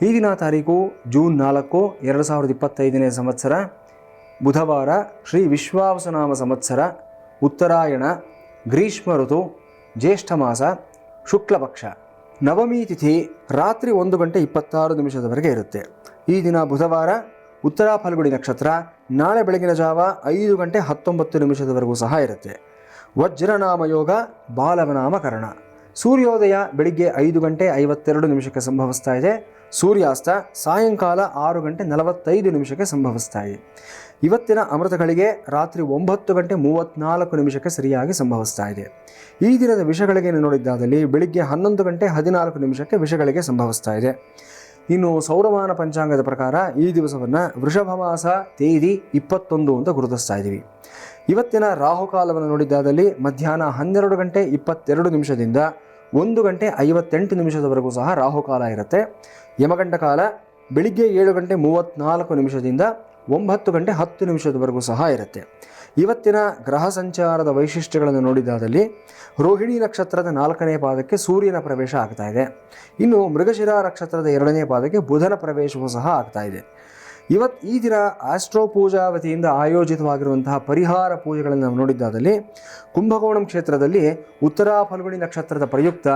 ಈ ದಿನ ತಾರೀಕು ಜೂನ್ 4, 2025ನೇ ಸಂವತ್ಸರ, ಬುಧವಾರ, ಶ್ರೀ ವಿಶ್ವಾವಸುನಾಮ ಸಂವತ್ಸರ, ಉತ್ತರಾಯಣ, ಗ್ರೀಷ್ಮ ಋತು, ಜ್ಯೇಷ್ಠ ಮಾಸ, ಶುಕ್ಲ ಪಕ್ಷ. ನವಮಿ ತಿಥಿ ರಾತ್ರಿ 1:26 ಇರುತ್ತೆ. ಈ ದಿನ ಬುಧವಾರ, ಉತ್ತರ ಫಲ್ಗುಣಿ ನಕ್ಷತ್ರ ನಾಳೆ ಬೆಳಗಿನ ಜಾವ 5:19 ಸಹ ಇರುತ್ತೆ. ವಜ್ರನಾಮ ಯೋಗ, ಬಾಲವನಾಮಕರಣ. ಸೂರ್ಯೋದಯ ಬೆಳಿಗ್ಗೆ 5:52 ಸಂಭವಿಸ್ತಾ ಇದೆ. ಸೂರ್ಯಾಸ್ತ ಸಾಯಂಕಾಲ 6:45 ಸಂಭವಿಸ್ತಾ ಇದೆ. ಇವತ್ತಿನ ಅಮೃತಗಳಿಗೆ ರಾತ್ರಿ 9:34 ಸರಿಯಾಗಿ ಸಂಭವಿಸ್ತಾ ಇದೆ. ಈ ದಿನದ ವಿಷಗಳಿಗೆ ನೋಡಿದ್ದಾದಲ್ಲಿ ಬೆಳಿಗ್ಗೆ 11:14 ವಿಷಗಳಿಗೆ ಸಂಭವಿಸ್ತಾ ಇದೆ. ಇನ್ನು ಸೌರಮಾನ ಪಂಚಾಂಗದ ಪ್ರಕಾರ ಈ ದಿವಸವನ್ನು ವೃಷಭ ಮಾಸ ತೇದಿ 21 ಅಂತ ಗುರುತಿಸ್ತಾ ಇದ್ದೀವಿ. ಇವತ್ತಿನ ರಾಹುಕಾಲವನ್ನು ನೋಡಿದ್ದಾದಲ್ಲಿ ಮಧ್ಯಾಹ್ನ 12:22 1:58 ಸಹ ರಾಹುಕಾಲ ಇರುತ್ತೆ. ಯಮಗಂಡ ಕಾಲ ಬೆಳಿಗ್ಗೆ 7:34 9:10 ಸಹ ಇರುತ್ತೆ. ಇವತ್ತಿನ ಗ್ರಹ ಸಂಚಾರದ ವೈಶಿಷ್ಟ್ಯಗಳನ್ನು ನೋಡಿದ್ದಾದಲ್ಲಿ ರೋಹಿಣಿ ನಕ್ಷತ್ರದ 4ನೇ ಪಾದಕ್ಕೆ ಸೂರ್ಯನ ಪ್ರವೇಶ ಆಗ್ತಾ ಇದೆ. ಇನ್ನು ಮೃಗಶಿರ ನಕ್ಷತ್ರದ 2ನೇ ಪಾದಕ್ಕೆ ಬುಧನ ಪ್ರವೇಶವೂ ಸಹ ಆಗ್ತಾ ಇದೆ. ಈ ದಿನ ಆಸ್ಟ್ರೋ ಪೂಜಾ ವತಿಯಿಂದ ಆಯೋಜಿತವಾಗಿರುವಂತಹ ಪರಿಹಾರ ಪೂಜೆಗಳನ್ನು ನಾವು ನೋಡಿದ್ದಾದಲ್ಲಿ ಕುಂಭಕೋಣಂ ಕ್ಷೇತ್ರದಲ್ಲಿ ಉತ್ತರ ಫಲ್ಗುಣಿ ನಕ್ಷತ್ರದ ಪ್ರಯುಕ್ತ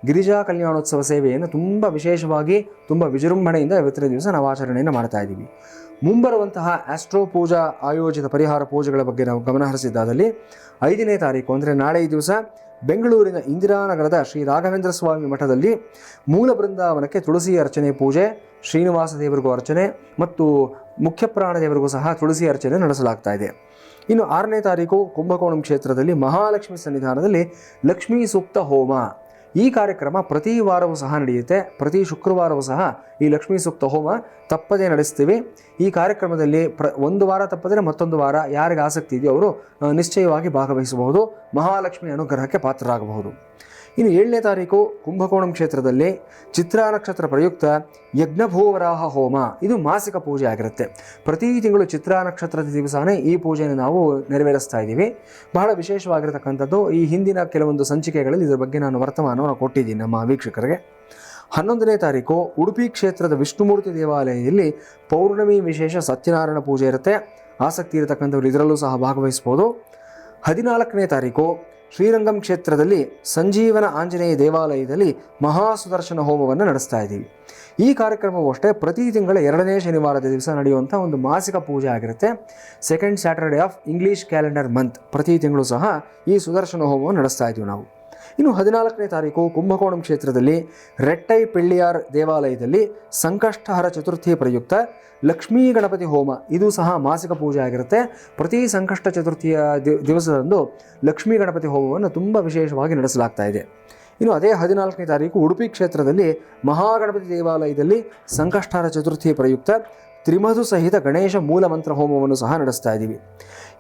ಗಿರಿಜಾ ಕಲ್ಯಾಣೋತ್ಸವ ಸೇವೆಯನ್ನು ತುಂಬ ವಿಶೇಷವಾಗಿ ತುಂಬ ವಿಜೃಂಭಣೆಯಿಂದ ಇವತ್ತಿನ ದಿವಸ ನಾವು ಆಚರಣೆಯನ್ನು ಮಾಡ್ತಾ ಇದ್ದೀವಿ. ಮುಂಬರುವಂತಹ ಆಸ್ಟ್ರೋ ಪೂಜಾ ಆಯೋಜಿತ ಪರಿಹಾರ ಪೂಜೆಗಳ ಬಗ್ಗೆ ನಾವು ಗಮನಹರಿಸಿದ್ದಾದಲ್ಲಿ 5ನೇ ತಾರೀಕು ಅಂದರೆ ನಾಳೆ ಈ ದಿವಸ ಬೆಂಗಳೂರಿನ ಇಂದಿರಾನಗರದ ಶ್ರೀ ರಾಘವೇಂದ್ರ ಸ್ವಾಮಿ ಮಠದಲ್ಲಿ ಮೂಲ ಬೃಂದಾವನಕ್ಕೆ ತುಳಸಿ ಅರ್ಚನೆ ಪೂಜೆ, ಶ್ರೀನಿವಾಸ ದೇವರಿಗೂ ಅರ್ಚನೆ ಮತ್ತು ಮುಖ್ಯಪ್ರಾಣ ದೇವರಿಗೂ ಸಹ ತುಳಸಿ ಅರ್ಚನೆ ನಡೆಸಲಾಗ್ತಾ ಇದೆ. ಇನ್ನು 6ನೇ ತಾರೀಕು ಕುಂಭಕೋಣಂ ಕ್ಷೇತ್ರದಲ್ಲಿ ಮಹಾಲಕ್ಷ್ಮಿ ಸನ್ನಿಧಾನದಲ್ಲಿ ಲಕ್ಷ್ಮೀ ಸೂಕ್ತ ಹೋಮ. ಈ ಕಾರ್ಯಕ್ರಮ ಪ್ರತಿ ವಾರವೂ ಸಹ ನಡೆಯುತ್ತೆ. ಪ್ರತಿ ಶುಕ್ರವಾರವೂ ಸಹ ಈ ಲಕ್ಷ್ಮೀ ಸೂಕ್ತ ಹೋಮ ತಪ್ಪದೇ ನಡೆಸ್ತೀವಿ. ಈ ಕಾರ್ಯಕ್ರಮದಲ್ಲಿ ಒಂದು ವಾರ ತಪ್ಪದರೆ ಮತ್ತೊಂದು ವಾರ ಯಾರಿಗೆ ಆಸಕ್ತಿ ಇದೆಯೋ ಅವರು ನಿಶ್ಚಯವಾಗಿ ಭಾಗವಹಿಸಬಹುದು, ಮಹಾಲಕ್ಷ್ಮಿ ಅನುಗ್ರಹಕ್ಕೆ ಪಾತ್ರರಾಗಬಹುದು. ಇನ್ನು 7ನೇ ತಾರೀಕು ಕುಂಭಕೋಣಂ ಕ್ಷೇತ್ರದಲ್ಲಿ ಚಿತ್ರಾ ನಕ್ಷತ್ರ ಪ್ರಯುಕ್ತ ಯಜ್ಞಭೂವರಾಹ ಹೋಮ. ಇದು ಮಾಸಿಕ ಪೂಜೆ ಆಗಿರುತ್ತೆ. ಪ್ರತಿ ತಿಂಗಳು ಚಿತ್ರಾ ನಕ್ಷತ್ರದ ದಿವಸನೇ ಈ ಪೂಜೆಯನ್ನು ನಾವು ನೆರವೇರಿಸ್ತಾ ಇದ್ದೀವಿ. ಬಹಳ ವಿಶೇಷವಾಗಿರತಕ್ಕಂಥದ್ದು. ಈ ಹಿಂದಿನ ಕೆಲವೊಂದು ಸಂಚಿಕೆಗಳಲ್ಲಿ ಇದರ ಬಗ್ಗೆ ನಾನು ವರ್ತಮಾನವನ್ನು ಕೊಟ್ಟಿದ್ದೀನಿ ನಮ್ಮ ವೀಕ್ಷಕರಿಗೆ. 11ನೇ ತಾರೀಕು ಉಡುಪಿ ಕ್ಷೇತ್ರದ ವಿಷ್ಣುಮೂರ್ತಿ ದೇವಾಲಯದಲ್ಲಿ ಪೌರ್ಣಮಿ ವಿಶೇಷ ಸತ್ಯನಾರಾಯಣ ಪೂಜೆ ಇರುತ್ತೆ. ಆಸಕ್ತಿ ಇರತಕ್ಕಂಥವ್ರು ಇದರಲ್ಲೂ ಸಹ ಭಾಗವಹಿಸ್ಬೋದು. 14ನೇ ತಾರೀಕು ಶ್ರೀರಂಗಂ ಕ್ಷೇತ್ರದಲ್ಲಿ ಸಂಜೀವನ ಆಂಜನೇಯ ದೇವಾಲಯದಲ್ಲಿ ಮಹಾಸುದರ್ಶನ ಹೋಮವನ್ನು ನಡೆಸ್ತಾ ಇದ್ದೀವಿ. ಈ ಕಾರ್ಯಕ್ರಮವೂ ಅಷ್ಟೇ ಪ್ರತಿ ತಿಂಗಳ 2ನೇ ಶನಿವಾರದ ದಿವಸ ನಡೆಯುವಂಥ ಒಂದು ಮಾಸಿಕ ಪೂಜೆ ಆಗಿರುತ್ತೆ. Second Saturday of English calendar month ಪ್ರತಿ ತಿಂಗಳು ಸಹ ಈ ಸುದರ್ಶನ ಹೋಮವನ್ನು ನಡೆಸ್ತಾ ಇದ್ದೀವಿ ನಾವು. ಇನ್ನು 14ನೇ ತಾರೀಕು ಕುಂಭಕೋಣಂ ಕ್ಷೇತ್ರದಲ್ಲಿ ರೆಟ್ಟೈ ಪಿಳ್ಳಿಯಾರ್ ದೇವಾಲಯದಲ್ಲಿ ಸಂಕಷ್ಟಹರ ಚತುರ್ಥಿ ಪ್ರಯುಕ್ತ ಲಕ್ಷ್ಮೀ ಗಣಪತಿ ಹೋಮ. ಇದು ಸಹ ಮಾಸಿಕ ಪೂಜೆ ಆಗಿರುತ್ತೆ. ಪ್ರತಿ ಸಂಕಷ್ಟ ಚತುರ್ಥಿಯ ದಿವಸದಂದು ಲಕ್ಷ್ಮೀ ಗಣಪತಿ ಹೋಮವನ್ನು ತುಂಬ ವಿಶೇಷವಾಗಿ ನಡೆಸಲಾಗ್ತಾ ಇದೆ. ಇನ್ನು ಅದೇ 14ನೇ ತಾರೀಕು ಉಡುಪಿ ಕ್ಷೇತ್ರದಲ್ಲಿ ಮಹಾಗಣಪತಿ ದೇವಾಲಯದಲ್ಲಿ ಸಂಕಷ್ಟಹರ ಚತುರ್ಥಿ ಪ್ರಯುಕ್ತ ತ್ರಿಮಧು ಸಹಿತ ಗಣೇಶ ಮೂಲ ಮಂತ್ರ ಹೋಮವನ್ನು ಸಹ ನಡೆಸ್ತಾ ಇದ್ದೀವಿ.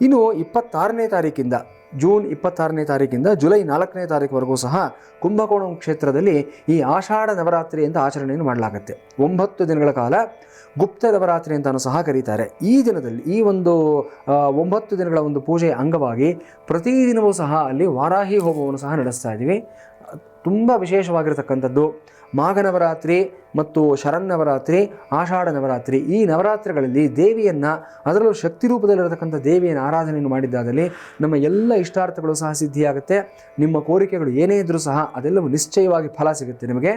ಇನ್ನು 26ನೇ ತಾರೀಕಿಂದ ಜೂನ್ 26ನೇ ತಾರೀಕಿಂದ ಜುಲೈ 4ನೇ ತಾರೀಕುವರೆಗೂ ಸಹ ಕುಂಭಕೋಣಂ ಕ್ಷೇತ್ರದಲ್ಲಿ ಈ ಆಷಾಢ ನವರಾತ್ರಿ ಅಂತ ಆಚರಣೆಯನ್ನು ಮಾಡಲಾಗುತ್ತೆ. 9 ದಿನಗಳ ಕಾಲ ಗುಪ್ತ ನವರಾತ್ರಿ ಅಂತಾನು ಸಹ ಕರೀತಾರೆ. ಈ ದಿನದಲ್ಲಿ ಈ ಒಂದು 9 ದಿನಗಳ ಒಂದು ಪೂಜೆಯ ಅಂಗವಾಗಿ ಪ್ರತಿದಿನವೂ ಸಹ ಅಲ್ಲಿ ವಾರಾಹಿ ಹೋಮವನ್ನು ಸಹ ನಡೆಸ್ತಾ ಇದ್ದೀವಿ. ತುಂಬ ವಿಶೇಷವಾಗಿರತಕ್ಕಂಥದ್ದು ಮಾಘನವರಾತ್ರಿ ಮತ್ತು ಶರನ್ನವರಾತ್ರಿ, ಆಷಾಢ ನವರಾತ್ರಿ. ಈ ನವರಾತ್ರಿಗಳಲ್ಲಿ ದೇವಿಯನ್ನು, ಅದರಲ್ಲೂ ಶಕ್ತಿ ರೂಪದಲ್ಲಿರತಕ್ಕಂಥ ದೇವಿಯನ್ನು ಆರಾಧನೆಯನ್ನು ಮಾಡಿದ್ದಾದಲ್ಲಿ ನಮ್ಮ ಎಲ್ಲ ಇಷ್ಟಾರ್ಥಗಳು ಸಹ ಸಿದ್ಧಿಯಾಗುತ್ತೆ. ನಿಮ್ಮ ಕೋರಿಕೆಗಳು ಏನೇ ಇದ್ದರೂ ಸಹ ಅದೆಲ್ಲವೂ ನಿಶ್ಚಯವಾಗಿ ಫಲ ಸಿಗುತ್ತೆ ನಿಮಗೆ.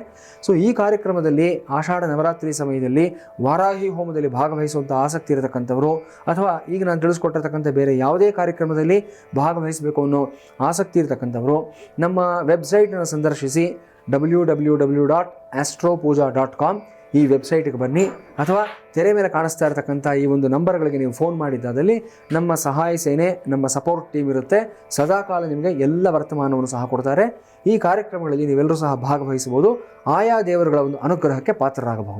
ಸೊ ಈ ಕಾರ್ಯಕ್ರಮದಲ್ಲಿ ಆಷಾಢ ನವರಾತ್ರಿ ಸಮಯದಲ್ಲಿ ವಾರಾಹಿ ಹೋಮದಲ್ಲಿ ಭಾಗವಹಿಸುವಂಥ ಆಸಕ್ತಿ ಇರತಕ್ಕಂಥವರು ಅಥವಾ ಈಗ ನಾನು ತಿಳಿಸ್ಕೊಟ್ಟಿರ್ತಕ್ಕಂಥ ಬೇರೆ ಯಾವುದೇ ಕಾರ್ಯಕ್ರಮದಲ್ಲಿ ಭಾಗವಹಿಸಬೇಕು ಅನ್ನೋ ಆಸಕ್ತಿ ಇರತಕ್ಕಂಥವರು ನಮ್ಮ ವೆಬ್ಸೈಟನ್ನು ಸಂದರ್ಶಿಸಿ www.astropuja.com ಈ ವೆಬ್ಸೈಟ್ಗೆ ಬನ್ನಿ, ಅಥವಾ ತೆರೆ ಮೇಲೆ ಕಾಣಿಸ್ತಾ ಇರತಕ್ಕಂಥ ಈ ಒಂದು ನಂಬರ್ಗಳಿಗೆ ನೀವು ಫೋನ್ ಮಾಡಿದ್ದಾದಲ್ಲಿ ನಮ್ಮ ಸಹಾಯ ಸೇನೆ, ನಮ್ಮ ಸಪೋರ್ಟ್ ಟೀಮ್ ಇರುತ್ತೆ. ಸದಾಕಾಲ ನಿಮಗೆ ಎಲ್ಲ ವರ್ತಮಾನವನ್ನು ಸಹ ಕೊಡ್ತಾರೆ. ಈ ಕಾರ್ಯಕ್ರಮಗಳಲ್ಲಿ ನೀವೆಲ್ಲರೂ ಸಹ ಭಾಗವಹಿಸಬಹುದು. ಆಯಾ ದೇವರುಗಳ ಒಂದು ಅನುಗ್ರಹಕ್ಕೆ ಪಾತ್ರರಾಗಬಹುದು.